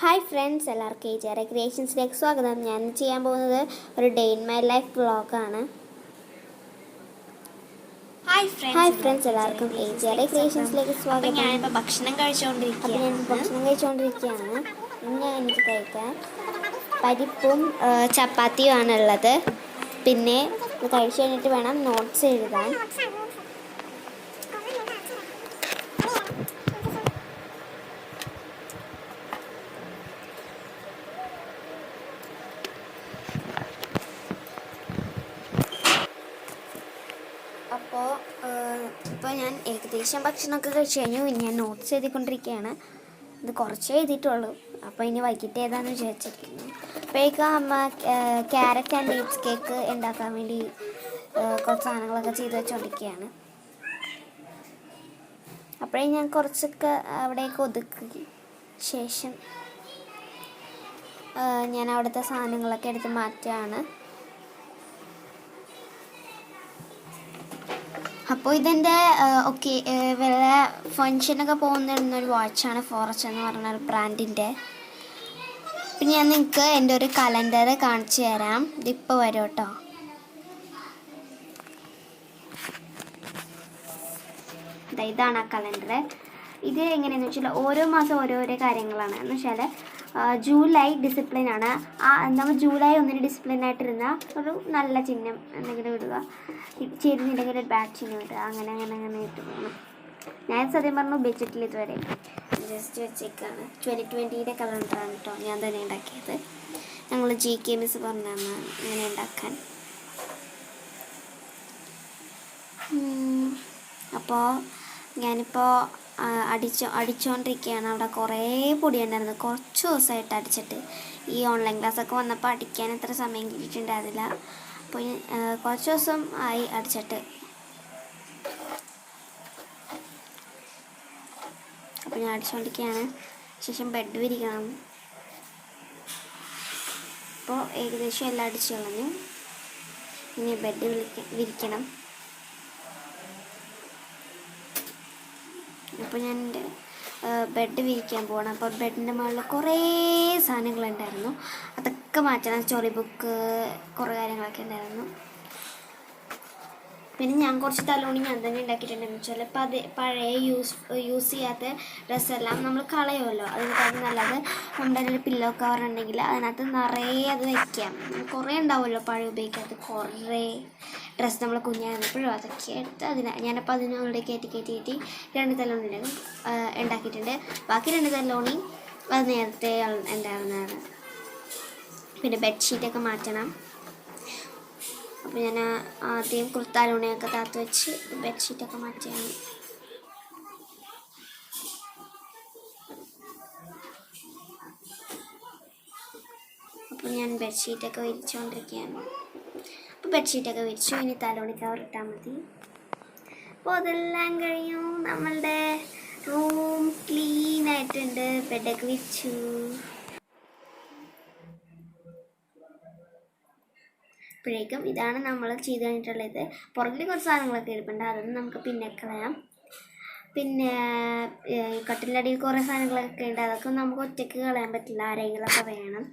Hi friends, എല്ലാവർക്കും AJR ക്രിയേഷൻസിലേക്ക് സ്വാഗതം. ഞാൻ ചെയ്യാൻ പോകുന്നത് ഒരു ഡേ ഇൻ മൈ ലൈഫ് വ്ളോഗാണ്. ഹായ് ഫ്രണ്ട്സ്, എല്ലാവർക്കും AJR ക്രിയേഷൻസിലേക്ക് സ്വാഗതം. ഞാനിപ്പോൾ ഭക്ഷണം കഴിച്ചുകൊണ്ടിരിക്കുകയാണ്. ഇന്ന് എനിക്ക് കഴിക്കാൻ പരിപ്പും ചപ്പാത്തിയും ആണുള്ളത്. പിന്നെ ഇത് കഴിച്ചു കഴിഞ്ഞിട്ട് വേണം നോട്ട്സ് എഴുതാൻ. ഇപ്പോൾ ഞാൻ ഏകദേശം ഭക്ഷണമൊക്കെ കഴിച്ച് കഴിഞ്ഞു. ഞാൻ നോട്ട്സ് എഴുതിക്കൊണ്ടിരിക്കുകയാണ്. ഇത് കുറച്ചേ എഴുതിയിട്ടുള്ളൂ. അപ്പോൾ ഇനി വൈകിട്ട് ഏതാണെന്ന് വിചാരിച്ചിരിക്കുന്നു. അപ്പോഴേക്കും അമ്മ ക്യാരറ്റ് ആൻഡ് ഡേറ്റ്സ് കേക്ക് ഉണ്ടാക്കാൻ വേണ്ടി കുറച്ച് സാധനങ്ങളൊക്കെ ചെയ്ത് വെച്ചുകൊണ്ടിരിക്കുകയാണ്. അപ്പോഴേ ഞാൻ കുറച്ചൊക്കെ അവിടേക്ക് ഒതുക്കി ശേഷം ഞാൻ അവിടുത്തെ സാധനങ്ങളൊക്കെ എടുത്ത് മാറ്റുകയാണ്. അപ്പോൾ ഇതെൻ്റെ വല്ല ഫങ്ഷനൊക്കെ പോകുന്നിടുന്നൊരു വാച്ചാണ്. ഫോറസ്റ്റ് എന്ന് പറഞ്ഞ ഒരു ബ്രാൻഡിൻ്റെ. പിന്നെ ഞാൻ നിങ്ങൾക്ക് എൻ്റെ ഒരു കലണ്ടർ കാണിച്ചു തരാം. ഇതിപ്പോൾ വരും കേട്ടോ. ഇതാണ് ആ കലണ്ടർ. ഇത് എങ്ങനെയാണെന്ന് വെച്ചാൽ ഓരോ മാസം ഓരോരോ കാര്യങ്ങളാണ്. എന്ന് വെച്ചാൽ ജൂലൈ ഡിസിപ്ലിനാണ്. നമ്മൾ ജൂലൈ 1 ഡിസിപ്ലിനായിട്ടിരുന്ന ഒരു നല്ല ചിഹ്നം എന്തെങ്കിലും ഇടുക, ചേരുന്നില്ലെങ്കിൽ ഒരു ബാഡ് ചിഹ്നം ഇടുക, അങ്ങനെ ഇട്ട് പോകണം. ഞാൻ സത്യം പറഞ്ഞു ഉപയോഗിച്ചിട്ടില്ല ഇതുവരെ, ജസ്റ്റ് വെച്ചേക്കാണ്. 2020 കലണ്ടറാണ് കേട്ടോ ഞാൻ തന്നെ ഉണ്ടാക്കിയത്. ഞങ്ങൾ GK മിസ് പറഞ്ഞാണ് ഇങ്ങനെ ഉണ്ടാക്കാൻ. അപ്പോൾ ഞാനിപ്പോൾ അടിച്ചുകൊണ്ടിരിക്കുകയാണ്. അവിടെ കുറേ പൊടി ഉണ്ടായിരുന്നു. കുറച്ച് ദിവസമായിട്ട് അടിച്ചിട്ട് ഈ ഓൺലൈൻ ക്ലാസ്സൊക്കെ വന്നപ്പോൾ അടിക്കാൻ എത്ര സമയം കിട്ടിയിട്ടുണ്ടായിരുന്നില്ല. അപ്പോൾ കുറച്ച് ദിവസം ആയി അടിച്ചിട്ട്. അപ്പോൾ ഞാൻ അടിച്ചുകൊണ്ടിരിക്കുകയാണ്. ശേഷം ബെഡ് വിരിക്കണം. അപ്പോൾ ഏകദേശം എല്ലാം അടിച്ചു കളഞ്ഞു. ഇനി ബെഡ് വിരിക്കണം. അപ്പോൾ ഞാൻ എൻ്റെ ബെഡ് വിരിക്കാൻ പോകണം. അപ്പോൾ ബെഡിൻ്റെ മുകളിൽ കുറേ സാധനങ്ങളുണ്ടായിരുന്നു. അതൊക്കെ മാറ്റണം. സ്റ്റോറി ബുക്ക്, കുറേ കാര്യങ്ങളൊക്കെ ഉണ്ടായിരുന്നു. പിന്നെ ഞാൻ കുറച്ച് തലോണി ഞാൻ തന്നെ ഉണ്ടാക്കിയിട്ടുണ്ടെന്ന് വെച്ചാൽ പഴയ യൂസ് ചെയ്യാത്ത ഡ്രസ്സെല്ലാം നമ്മൾ കളയുമല്ലോ. അതിനകത്ത് നല്ലത് നമ്മുടെ ഒരു പില്ലോ കവർ ഉണ്ടെങ്കിൽ അതിനകത്ത് നിറയെ അത് വയ്ക്കാം. കുറേ ഉണ്ടാവുമല്ലോ പഴയ ഉപയോഗിക്കാത്ത കുറേ ഡ്രസ്സ് നമ്മൾ കുഞ്ഞായിരുന്നപ്പോഴും അതൊക്കെ എടുത്ത് ഞാനപ്പോൾ അതിനുള്ളിൽ കയറ്റി 2 തലോണി ഉണ്ടാക്കിയിട്ടുണ്ട്. ബാക്കി 2 തലോണി അത് നേരത്തെ ഉണ്ടായിരുന്നതാണ്. പിന്നെ ബെഡ്ഷീറ്റൊക്കെ മാറ്റണം. അപ്പോൾ ഞാൻ ആദ്യം കുർത്താലോണിയൊക്കെ താത്ത് വെച്ച് ബെഡ്ഷീറ്റൊക്കെ മാറ്റിയാണ്. അപ്പോൾ ഞാൻ ബെഡ്ഷീറ്റൊക്കെ വിരിച്ചുകൊണ്ടിരിക്കുകയാണ്. അപ്പോൾ ബെഡ്ഷീറ്റൊക്കെ വിരിച്ചു. ഇനി തലോണി കവർ ഇട്ടാൽ മതി. അപ്പോൾ അതെല്ലാം കഴിഞ്ഞു. നമ്മളുടെ റൂം ക്ലീൻ ആയിട്ടുണ്ട്. ബെഡൊക്കെ വിരിച്ചു. അപ്പോഴേക്കും ഇതാണ് നമ്മൾ ചെയ്ത് കഴിഞ്ഞിട്ടുള്ളത്. പുറകിൽ കുറച്ച് സാധനങ്ങളൊക്കെ ഇരിപ്പുണ്ട്. അതൊന്നും നമുക്ക് പിന്നെ കളയാം. പിന്നെ കട്ടിലിൻ്റെ അടിയിൽ കുറേ സാധനങ്ങളൊക്കെ ഉണ്ട്. അതൊക്കെ നമുക്ക് ഒറ്റയ്ക്ക് കളയാൻ പറ്റില്ല, ആരെങ്കിലുമൊക്കെ വേണം.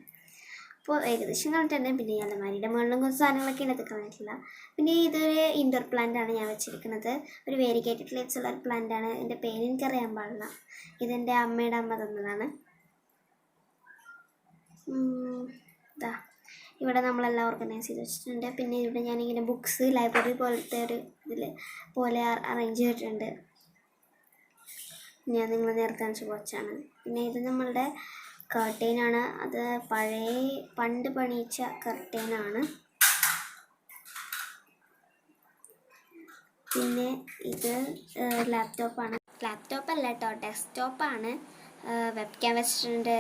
അപ്പോൾ ഏകദേശം കളഞ്ഞിട്ടുണ്ട്. പിന്നെ അലമാരിയുടെ മുകളിലും കുറച്ച് സാധനങ്ങളൊക്കെ ഉണ്ട്, അത് കളഞ്ഞിട്ടില്ല. പിന്നെ ഇതൊരു ഇൻഡോർ പ്ലാന്റ് ആണ് ഞാൻ വെച്ചിരിക്കുന്നത്. ഒരു വേരിഗേറ്റഡ് ലീവ്സ് ഉള്ള ഒരു പ്ലാന്റ് ആണ്. എൻ്റെ പേര് എനിക്കറിയാൻ പാടില്ല. ഇതെൻ്റെ അമ്മയുടെ അമ്മ തന്നതാണ്. ഇതാ ഇവിടെ നമ്മളെല്ലാം ഓർഗനൈസ് ചെയ്ത് വെച്ചിട്ടുണ്ട്. പിന്നെ ഇവിടെ ഞാനിങ്ങനെ ബുക്സ് ലൈബ്രറി പോലത്തെ ഒരു പോലെ അറേഞ്ച് ചെയ്തിട്ടുണ്ട്. ഞാൻ നിങ്ങൾ നേരത്തെ കാണിച്ച വാച്ചാണ്. പിന്നെ ഇത് നമ്മളുടെ കർട്ടൈനാണ്. അത് പണ്ട് പണിയിച്ച കർട്ടൈനാണ്. പിന്നെ ഇത് ലാപ്ടോപ്പല്ല കേട്ടോ, ഡെസ്ക്ടോപ്പാണ്. വെബ് ക്യാം വെച്ചിട്ടുണ്ട്.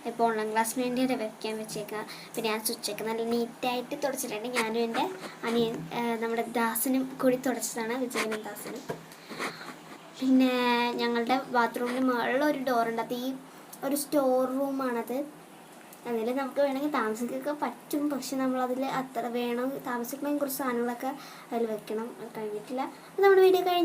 ഇപ്പോൾ ഓൺലൈൻ ക്ലാസ്സിന് വേണ്ടി ഒരു വെബ് വെച്ചേക്കാം. പിന്നെ ഞാൻ സ്വിച്ചൊക്കെ നല്ല നീറ്റായിട്ട് തുടച്ചിട്ടുണ്ട്. ഞാനും എൻ്റെ അനിയൻ നമ്മുടെ ദാസനും കൂടി തുടച്ചതാണ്, വിജയനും ദാസനും. പിന്നെ ഞങ്ങളുടെ ബാത്റൂമിന് മുകളിലൊരു ഡോറുണ്ട്. അത് ഈ ഒരു സ്റ്റോർ റൂമാണത്. അതിൽ നമുക്ക് വേണമെങ്കിൽ താമസിക്കൊക്കെ പറ്റും. പക്ഷെ നമ്മളതിൽ അത്ര താമസിക്കണമെങ്കിൽ കുറച്ച് സാധനങ്ങളൊക്കെ അതിൽ വെക്കണം. കഴിഞ്ഞിട്ടില്ല. അപ്പോൾ നമ്മുടെ വീഡിയോ കഴിഞ്ഞു.